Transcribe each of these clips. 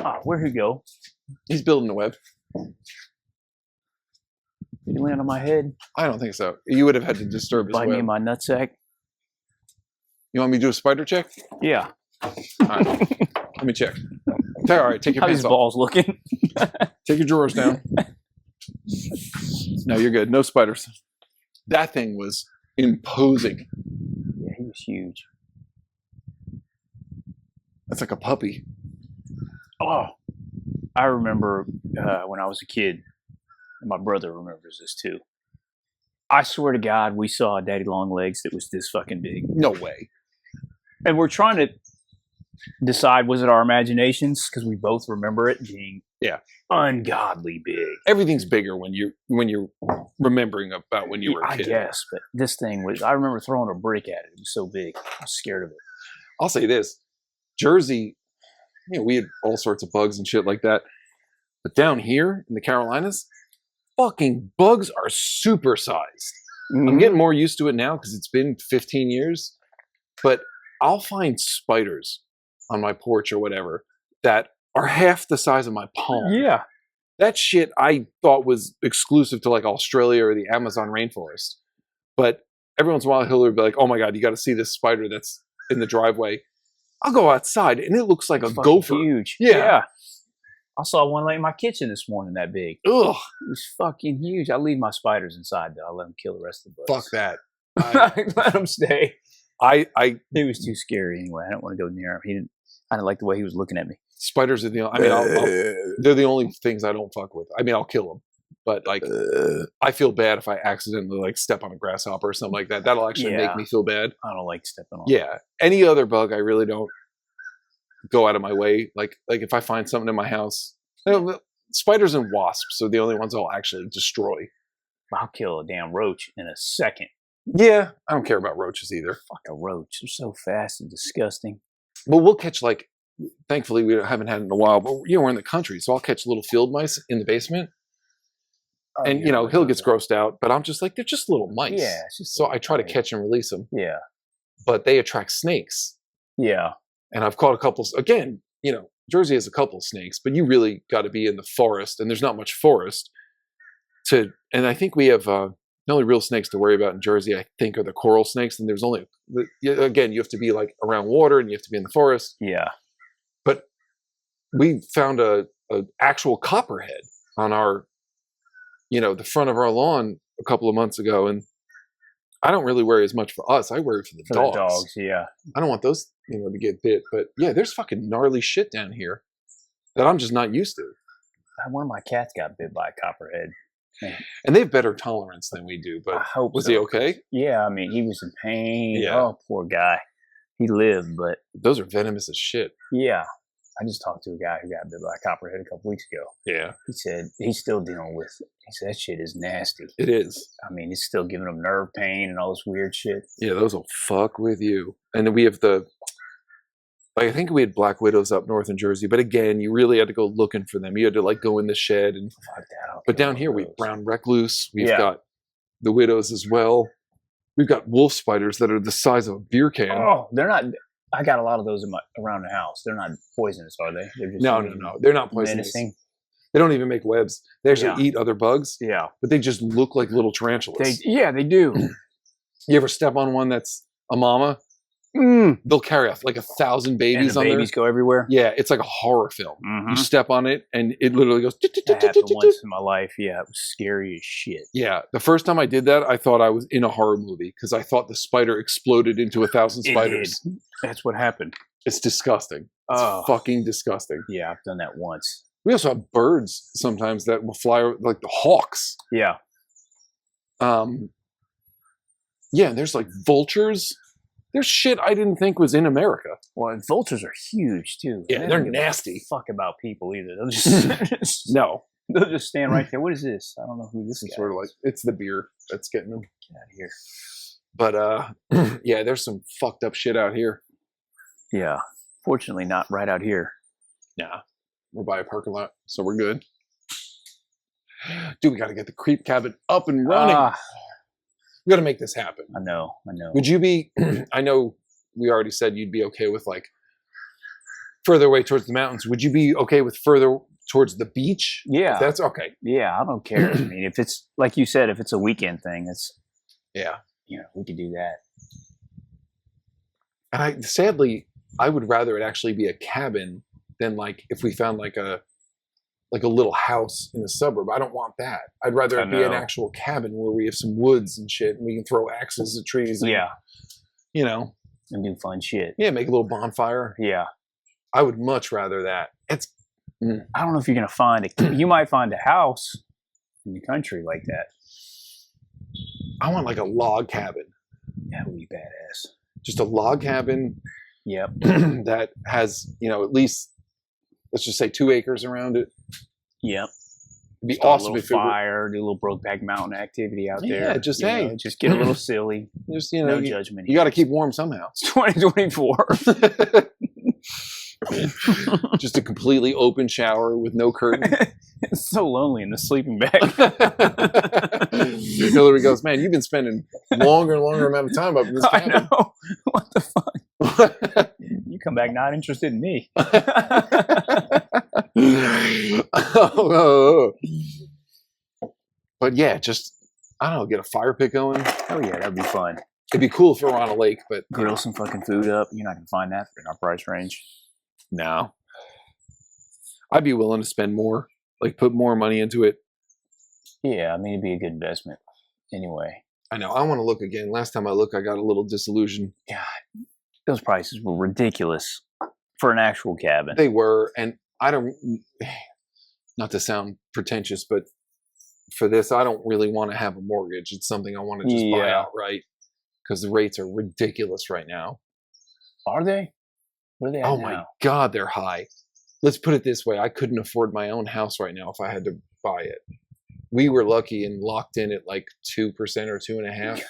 Oh, where'd he go? He's building the web. Did he land on my head? I don't think so. You would have had to disturb his Bite me web. in my nutsack? You want me to do a spider check? Yeah. All right. Let me check. All right, take your How pants these off. balls looking? Take your drawers down. No, you're good. No spiders. That thing was imposing. Yeah, he was huge. That's like a puppy. Oh, I remember when I was a kid, and my brother remembers this too. I swear to God, we saw a daddy long legs that was this fucking big. No way. And we're trying to decide, was it our imaginations? Because we both remember it being ungodly big. Everything's bigger when you're remembering about when you were a I kid. guess, but this thing was, I remember throwing a brick at it. It was so big. I was scared of it. I'll say this. Jersey, we had all sorts of bugs and shit like that. But down here in the Carolinas, fucking bugs are supersized. I'm getting more used to it now because it's been 15 years. But I'll find spiders on my porch or whatever that are half the size of my palm. Yeah. That shit I thought was exclusive to like Australia or the Amazon rainforest. But every once in a while, Hillary would be like, oh my God, you got to see this spider that's in the driveway. I'll go outside and it looks like a gopher. Huge. Yeah. I saw one in my kitchen this morning that big. Ugh. It was fucking huge. I leave my spiders inside though. I let them kill the rest of the bugs. Fuck that. Let them stay. I It was too scary anyway. I didn't want to go near him. I didn't like the way he was looking at me. Spiders are the only, they're the only things I don't fuck with. I mean, I'll kill them. But like, I feel bad if I accidentally like step on a grasshopper or something like that. That'll actually make me feel bad. I don't like stepping on. Yeah. Any other bug, I really don't go out of my way. Like if I find something in my house, spiders and wasps are the only ones I'll actually destroy. I'll kill a damn roach in a second. Yeah. I don't care about roaches either. Fuck a roach. They're so fast and disgusting. But we'll catch like, thankfully we haven't had it in a while, but we're in the country. So I'll catch little field mice in the basement. And, Hill gets grossed out, but I'm just like, they're just little mice. Yeah. So I try to catch and release them. Yeah. But they attract snakes. Yeah. And I've caught a couple, again, Jersey has a couple of snakes, but you really got to be in the forest, and there's not much forest and I think we have, the only real snakes to worry about in Jersey, I think, are the coral snakes. And there's only, again, you have to be like around water and you have to be in the forest. Yeah. But we found a actual copperhead on our, the front of our lawn a couple of months ago. And I don't really worry as much for us. I worry for the dogs. The dogs, yeah. I don't want those, to get bit. But yeah, there's fucking gnarly shit down here that I'm just not used to. One of my cats got bit by a copperhead. And they have better tolerance than we do. But I hope was so. he okay? Yeah, I mean, he was in pain. Yeah. Oh, poor guy. He lived, but those are venomous as shit. Yeah. I just talked to a guy who got bit by a copperhead a couple weeks ago. Yeah. He said he's still dealing with it. He said that shit is nasty. It is. I mean, it's still giving him nerve pain and all this weird shit. Yeah, those will fuck with you. And then we have I think we had black widows up north in Jersey, but again, you really had to go looking for them. You had to like go in the shed and. Fuck that. But down here we have brown recluse. We've got the widows as well. We've got wolf spiders that are the size of a beer can. Oh, they're not. I got a lot of those around the house. They're not poisonous, are they? They're just no. They're not poisonous. Menacing. They don't even make webs. They actually eat other bugs. Yeah. But they just look like little tarantulas. They do. You ever step on one that's a mama? They'll carry off like 1,000 babies and the babies go everywhere. Yeah, it's like a horror film. You step on it and it literally goes. That happened once in my life. Yeah, it was scary as shit. Yeah, the first time I did that, I thought I was in a horror movie because I thought the spider exploded into 1,000 spiders. That's what happened. It's disgusting. It's fucking disgusting. Yeah, I've done that once. We also have birds sometimes that will fly, like the hawks. Yeah. Yeah, there's like vultures. There's shit I didn't think was in America. Well, vultures are huge too. Yeah, they're nasty. Fuck about people either. They'll just no. They'll just stand right there. What is this? I don't know who this is. Sort of like it's the beer that's getting them. Get out of here. But yeah, there's some fucked up shit out here. Yeah. Fortunately, not right out here. Nah, we're by a parking lot, so we're good. Dude, we got to get the creep cabin up and running. We got to make this happen. I know. Would you be? I know we already said you'd be okay with like further away towards the mountains. Would you be okay with further towards the beach? Yeah. That's okay. Yeah, I don't care. I mean, if it's like you said, if it's a weekend thing, it's Yeah. we could do that. And sadly, I would rather it actually be a cabin than like if we found like a little house in the suburb. I don't want that. I'd rather it be an actual cabin where we have some woods and shit and we can throw axes at trees. And, you know. And do fun shit. Yeah, make a little bonfire. Yeah. I would much rather that. It's. I don't know if you're going to find it. You might find a house in the country like that. I want like a log cabin. That would be badass. Just a log cabin. Yep. That has, at least, let's just say 2 acres around it. Yep. It'd be Start awesome a little if it were, fire, do a little Brokeback Mountain activity out there. Yeah, just hey, just get a little silly. Just no judgment. You got to keep warm somehow. It's 2024. Just a completely open shower with no curtain. It's so lonely in the sleeping bag. Hillary goes, man, you've been spending longer and longer amount of time up in this cabin. I know. What the fuck? You come back not interested in me. But yeah, just, I don't know, get a fire pit going. Oh yeah, that'd be fun. It'd be cool if we were on a lake, but grill some fucking food up. You're not gonna find that in our price range. No. I'd be willing to spend more, like put more money into it. Yeah, I mean, it'd be a good investment anyway. I know. I want to look again. Last time I looked, I got a little disillusioned. God, those prices were ridiculous for an actual cabin. They were, and I don't, not to sound pretentious, but for this, I don't really want to have a mortgage. It's something I want to just buy outright because the rates are ridiculous right now. Are they? What are they at Oh now? my God, they're high. Let's put it this way. I couldn't afford my own house right now if I had to buy it. We were lucky and locked in at like 2% or 2.5%. Damn.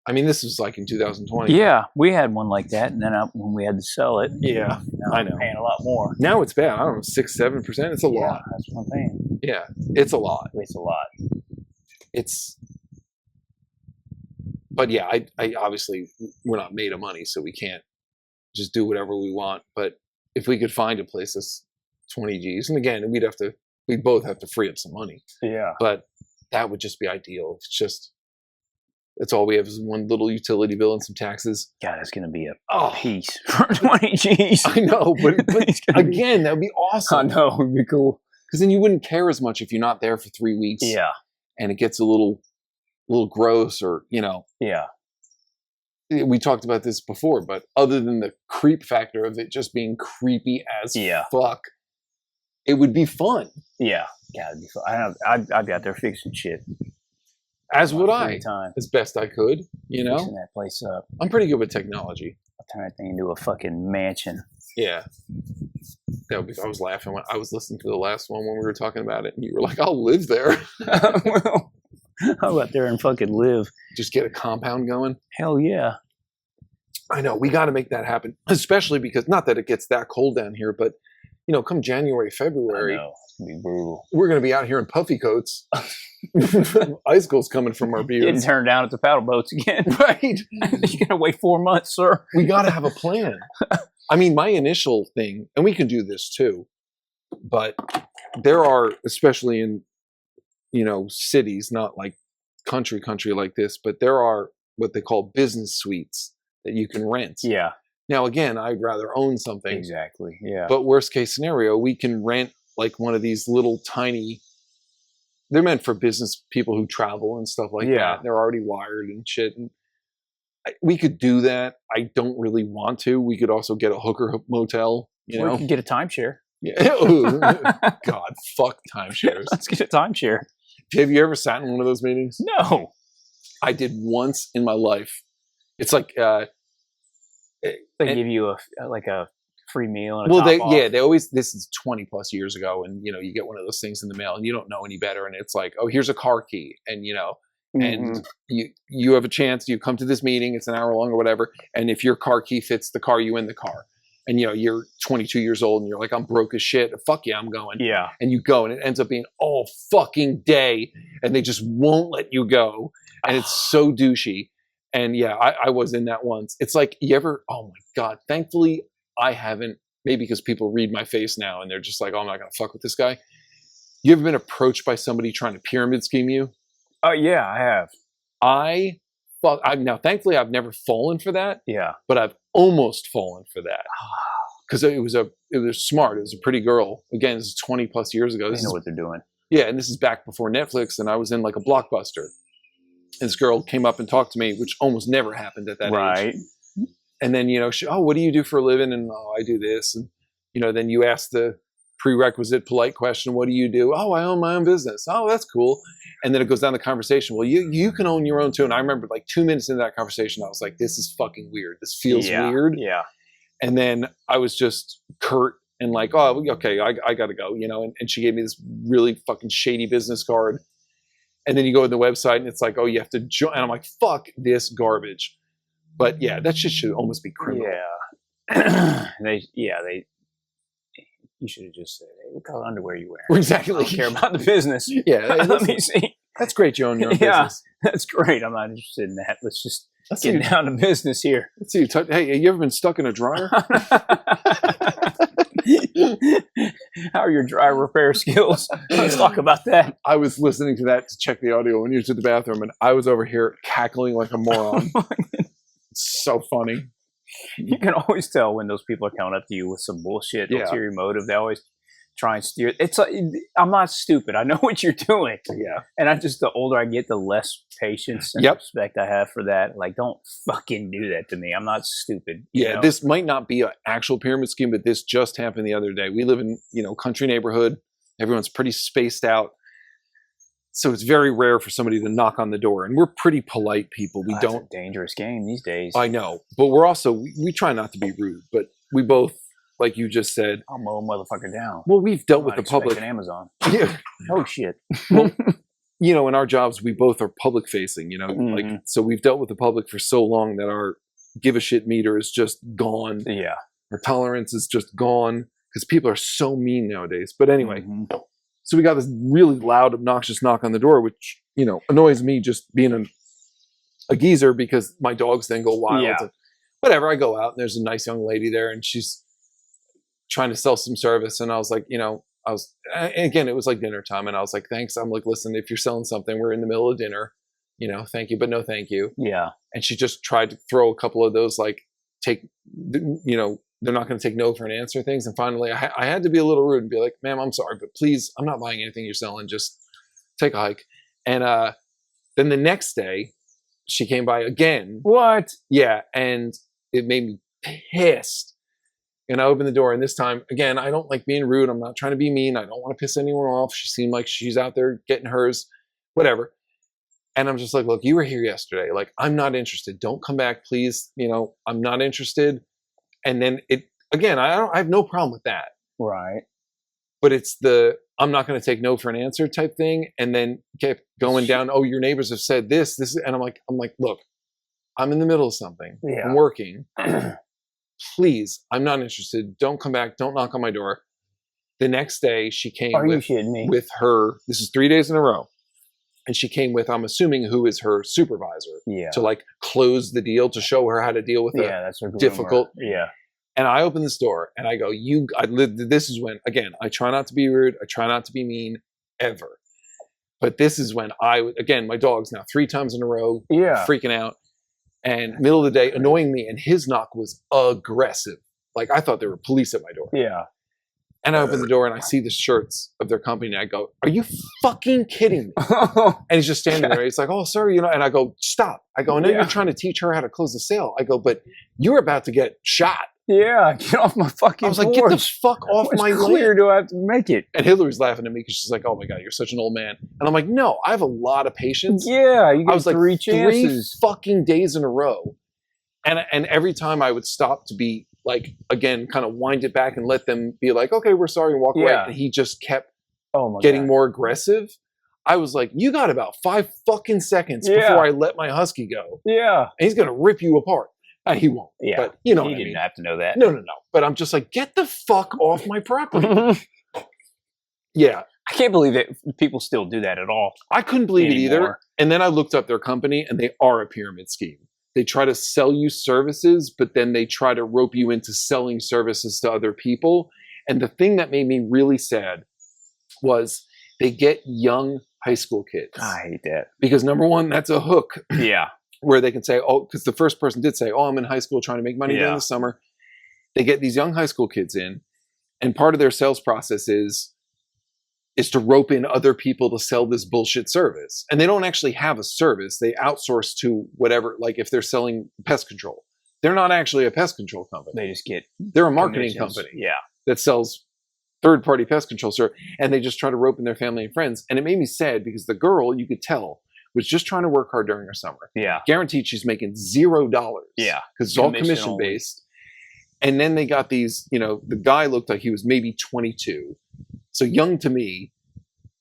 I mean, this was like in 2020. Yeah, we had one like that, and then when we had to sell it, Yeah, now I I'm know. paying a lot more. Now it's bad. I don't know, 6-7%. It's a lot. That's what I'm paying. Yeah, it's a lot. It's a lot. But yeah, I obviously we're not made of money, so we can't just do whatever we want. But if we could find a place that's 20 G's, and again, we'd both have to free up some money. Yeah. But that would just be ideal. It's all we have is one little utility bill and some taxes. God, it's gonna be a Oh, piece for 20 G's. I know, but It's gonna be- again, that would be I awesome. know, it'd be cool. Because then you wouldn't care as much if you're not there for 3 weeks. Yeah. And it gets a little gross, or Yeah. we talked about this before, but other than the creep factor of it just being creepy as fuck, it would be fun. Yeah. God, it'd be fun. I'd be out there fixing shit. As would Every I, time. as best I could. Fixing that place up. I'm pretty good with technology. I'll turn that thing into a fucking mansion. Yeah. I was laughing when I was listening to the last one when we were talking about it, and you were like, I'll live there. Well, I'll go out there and fucking live. Just get a compound going. Hell yeah. I know, we got to make that happen, especially because, not that it gets that cold down here, but, come January, February, I know. It's going to be brutal. we're going to be out here in puffy coats. Icicles coming from our Getting beards. turned down at the paddle boats again. Right. You got to wait 4 months, sir. We got to have a plan. I mean, my initial thing, and we can do this too, but there are, especially in, cities, not like country like this, but there are what they call business suites that you can rent. Yeah. Now, again, I'd rather own something. Exactly. Yeah. But worst case scenario, we can rent like one of these little tiny, they're meant for business people who travel and stuff like that. They're already wired and shit. And we could do that. I don't really want to. We could also get a hooker motel, Or you can get a timeshare. Yeah. God, fuck timeshares. Let's get a timeshare. Have you ever sat in one of those meetings? No. I did once in my life. It's like, They give you a free meal and a top off. they always, this is 20 plus years ago, and you get one of those things in the mail and you don't know any better, and it's like, oh, here's a car key, and and you have a chance, you come to this meeting, it's an hour long or whatever, and if your car key fits the car, you in the car, and you're 22 years old and you're like, I'm broke as shit, fuck yeah, I'm going. Yeah. And you go, and it ends up being all fucking day, and they just won't let you go, and it's so douchey. And yeah, I was in that once. It's like, oh my God, thankfully I haven't, maybe because people read my face now and they're just like, oh, I'm not going to fuck with this guy. You ever been approached by somebody trying to pyramid scheme you? Oh yeah, I have. Now, thankfully, I've never fallen for that, Yeah. but I've almost fallen for that because it was smart. It was a pretty girl. Again, this is 20 plus years ago. They know what they're doing. Yeah, and this is back before Netflix, and I was in like a Blockbuster. This girl came up and talked to me, which almost never happened at that Right. age. And then, oh, what do you do for a living? And I do this. And, then you ask the prerequisite polite question, what do you do? Oh, I own my own business. Oh, that's cool. And then it goes down the conversation. Well, you can own your own too. And I remember like 2 minutes into that conversation, I was like, this is fucking weird. This feels weird. Yeah. And then I was just curt and like, oh, okay, I got to go, and she gave me this really fucking shady business card. And then you go to the website and it's like, oh, you have to join. And I'm like, fuck this garbage. But yeah, that shit should almost be criminal. Yeah. You should have just said, hey, what color underwear you wear? Exactly. I don't care about the business. Yeah. Let me see. That's great you own your own Yeah. business. That's great. I'm not interested in that. Let's just Let's get see, down to business here. let's see. Hey, you ever been stuck in a dryer? How are your dry repair skills? Let's talk about that. I was listening to that to check the audio when you were to the bathroom, and I was over here cackling like a moron. It's so funny. You can always tell when those people are coming up to you with some bullshit, Yeah. ulterior motive. They always try and steer. It's like, I'm not stupid. I know what you're doing. Yeah. And the older I get, the less patience and Yep. respect I have for that. Like, don't fucking do that to me. I'm not stupid. you Yeah, know? this might not be an actual pyramid scheme, but this just happened the other day. We live in, country neighborhood. Everyone's pretty spaced out. So it's very rare for somebody to knock on the door. And we're pretty polite people. We That's don't. a dangerous game these days. I know. But we're also, we try not to be rude. But we both, like you just said, I'll mow a motherfucker down. well, we've dealt I'm with not the public. expecting Amazon. Yeah. Oh, shit. Well, in our jobs, we both are public facing, like, Mhm. so we've dealt with the public for so long that our give a shit meter is just gone. Yeah. Our tolerance is just gone because people are so mean nowadays. But anyway, Mhm. so we got this really loud, obnoxious knock on the door, which, annoys me just being a geezer because my dogs then go wild. Yeah. Whatever, I go out and there's a nice young lady there and she's trying to sell some service. And I was like, and again, it was like dinner time. And I was like, thanks. I'm like, listen, if you're selling something, we're in the middle of dinner, thank you, but no, thank you. Yeah. And she just tried to throw a couple of those, like, they're not going to take no for an answer things. And finally, I had to be a little rude and be like, ma'am, I'm sorry, but please, I'm not buying anything you're selling. Just take a hike. And then the next day, she came by again. What? Yeah. And it made me pissed. And I opened the door. And this time, again, I don't like being rude. I'm not trying to be mean. I don't want to piss anyone off. She seemed like she's out there getting hers, whatever. And I'm just like, look, you were here yesterday. Like, I'm not interested. Don't come back, please. I'm not interested. And then I have no problem with that. Right. But it's I'm not going to take no for an answer type thing. And then kept going down. Oh, your neighbors have said this. And I'm like, look, I'm in the middle of something. Yeah. I'm working. Please, I'm not interested. Don't come back. Don't knock on my door. The next day she came Are you shitting me? with her, this is 3 days in a row. And she came with, I'm assuming, who is her supervisor Yeah. to like close the deal, to show her how to deal with it. Yeah, that's a difficult- Yeah. And I open this door and I go, this is when, again, I try not to be rude. I try not to be mean ever. But this is when my dog's now 3 times in a row, Yeah. freaking out. And middle of the day, annoying me. And his knock was aggressive. Like, I thought there were police at my door. Yeah. And I open the door and I see the shirts of their company. And I go, are you fucking kidding me? And he's just standing there. He's like, oh, sorry. And I go, stop. I go, I know Yeah. you're trying to teach her how to close the sale. I go, but you're about to get shot. Yeah. Get off my fucking I was like, porch. get the fuck off How my much clear land. do I have to make it? And Hillary's laughing at me because she's like, oh my God, you're such an old man. And I'm like, no, I have a lot of patience. Yeah. You get I was like, 3 3 chances. fucking days in a row. And every time I would stop to be like, again, kind of wind it back and let them be like, okay, we're sorry, and walk away. Yeah. And he just kept Oh my getting God. more aggressive. I was like, you got about 5 fucking seconds Yeah. before I let my husky go. Yeah. And he's going to rip you apart. He won't. Yeah. But you know He what I didn't mean. have to know that. No. But I'm just like, get the fuck off my property. Yeah. I can't believe that people still do that at all. I couldn't believe it either. Anymore. And then I looked up their company and they are a pyramid scheme. they try to sell you services, but then they try to rope you into selling services to other people. And the thing that made me really sad was they get young high school kids. I hate that. Because number one, that's a hook Yeah. where they can say, oh, because the first person did say, oh, I'm in high school trying to make money during Yeah. the summer. They get these young high school kids in, and part of their sales process is to rope in other people to sell this bullshit service. And they don't actually have a service. They outsource to whatever, like if they're selling pest control. They're not actually a pest control company. They just get They're a marketing commissions. company Yeah. that sells third-party pest control service, and they just try to rope in their family and friends. And it made me sad because the girl, you could tell, was just trying to work hard during her summer. Yeah. Guaranteed she's making $0. Yeah. Because it's all Commission commission only. based. And then they got these, the guy looked like he was maybe 22. So young to me,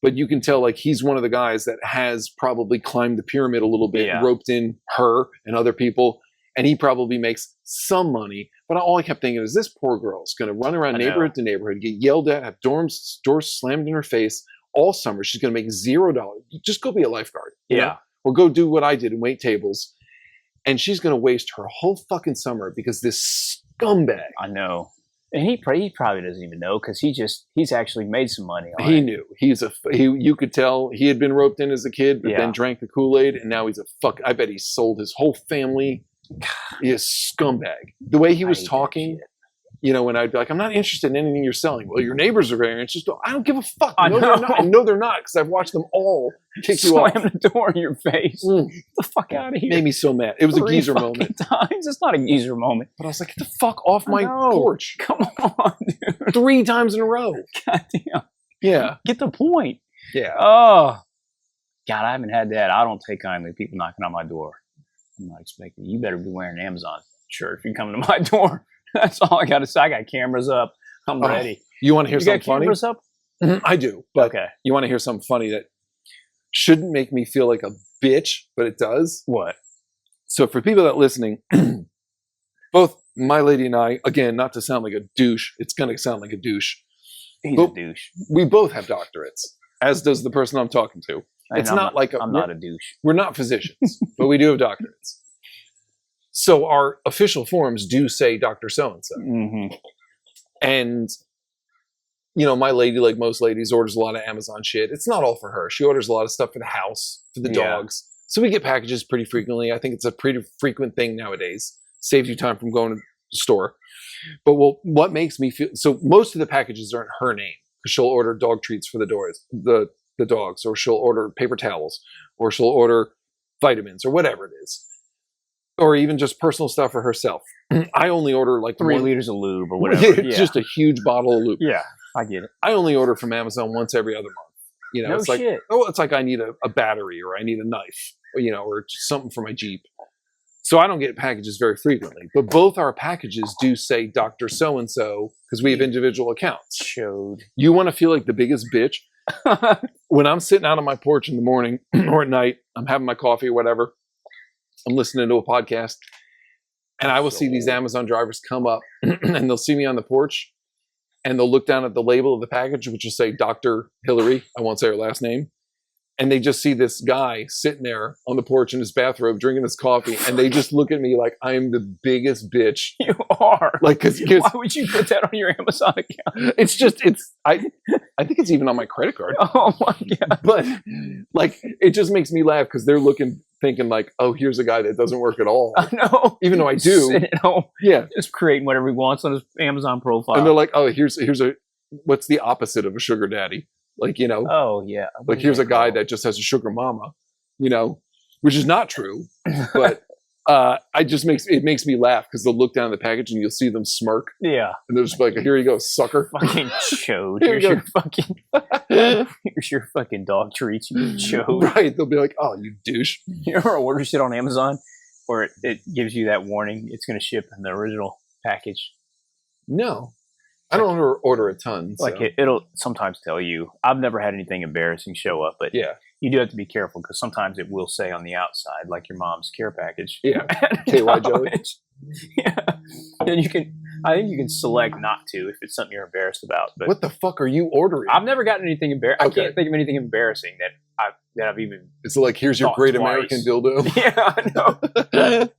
but you can tell like he's one of the guys that has probably climbed the pyramid a little bit, Yeah. roped in her and other people, and he probably makes some money. But all I kept thinking is this poor girl's going to run around I know. neighborhood to neighborhood, get yelled at, have doors slammed in her face all summer. She's going to make $0. Just go be a lifeguard. you know? Yeah. Or go do what I did and wait tables. And she's going to waste her whole fucking summer because this scumbag, I know. And he probably doesn't even know because he's actually made some money on he it. knew. You could tell he had been roped in as a kid, but Yeah. then drank the Kool-Aid, and now he's I bet he sold his whole family. He is a scumbag. The way he I was hate that talking, shit. when I'd be like, I'm not interested in anything you're selling. Well, your neighbors are very interested. I don't give a fuck. I No, know. they're not. I know they're not because I've watched them all kick you off. Slam the door in your face. Mm. Get the fuck out of here. Made me so mad. It was a 3 geezer fucking moment. times. It's not a geezer moment. But I was like, get the fuck off I my know. porch. Come on, dude. 3 times in a row. Goddamn. Yeah. Get the point. Yeah. Oh. God, I haven't had that. I don't take kindly people knocking on my door. I'm not expecting. You better be wearing an Amazon shirt if you come to my door. That's all I got to say. I got cameras up. I'm Oh, ready. You want to hear You got something funny? cameras up? I do. But Okay. you want to hear something funny that shouldn't make me feel like a bitch, but it does? What? So for people that are listening, both my lady and I, again, not to sound like a douche, it's going to sound like a douche. He's But a douche. we both have doctorates, as does the person I'm talking to. And It's I'm not like I'm not a douche. we're not physicians, but we do have doctorates. So our official forms do say Dr. So-and-so. Mm-hmm. And, my lady, like most ladies, orders a lot of Amazon shit. It's not all for her. She orders a lot of stuff for the house, for the Yeah. dogs. So we get packages pretty frequently. I think it's a pretty frequent thing nowadays. Saves you time from going to the store. But what makes me feel... So most of the packages are in her name. Because she'll order dog treats for the dogs. Or she'll order paper towels. Or she'll order vitamins. Or whatever it is. Or even just personal stuff for herself. I only order like 3 one- liters of lube or whatever. It's just a huge bottle of lube. yeah, I get it. I only order from Amazon once every other month. No It's like, shit. it's like I need a battery or I need a knife, or just something for my Jeep. So I don't get packages very frequently. But both our packages do say Dr. So-and-so because we have individual accounts. Showed. You want to feel like the biggest bitch? When I'm sitting out on my porch in the morning or at night, I'm having my coffee or whatever, I'm listening to a podcast, and I will see these Amazon drivers come up and they'll see me on the porch and they'll look down at the label of the package, which will say Dr. Hillary. I won't say her last name. And they just see this guy sitting there on the porch in his bathrobe drinking his coffee. And they just look at me like I am the biggest bitch. You are. Like, cause Why would you put that on your Amazon account? I think it's even on my credit card. Oh my God. But like, it just makes me laugh because they're thinking like, oh, here's a guy that doesn't work at all. I know. Even though I do. Sitting at home, Yeah. just creating whatever he wants on his Amazon profile. And they're like, oh, here's what's the opposite of a sugar daddy? Like, oh yeah. What like is here's that a guy called? that just has a sugar mama, which is not true. But it makes me laugh because they'll look down at the package and you'll see them smirk Yeah. and they're just like, here you go, sucker. Fucking chode. Here you Here's your fucking dog treats. You chode. Right. They'll be like, oh, you douche. You ever order shit on Amazon where it gives you that warning it's going to ship in the original package? No. I don't order a ton. So. Like it'll sometimes tell you. I've never had anything embarrassing show up, but Yeah. you do have to be careful because sometimes it will say on the outside, like your mom's care package. Yeah. KY jelly. Yeah. And I think you can select not to if it's something you're embarrassed about. But What the fuck are you ordering? I've never gotten anything embarrassing. Okay. I can't think of anything embarrassing that I've even. It's like, here's your Thought great twice. American dildo. Yeah, I know.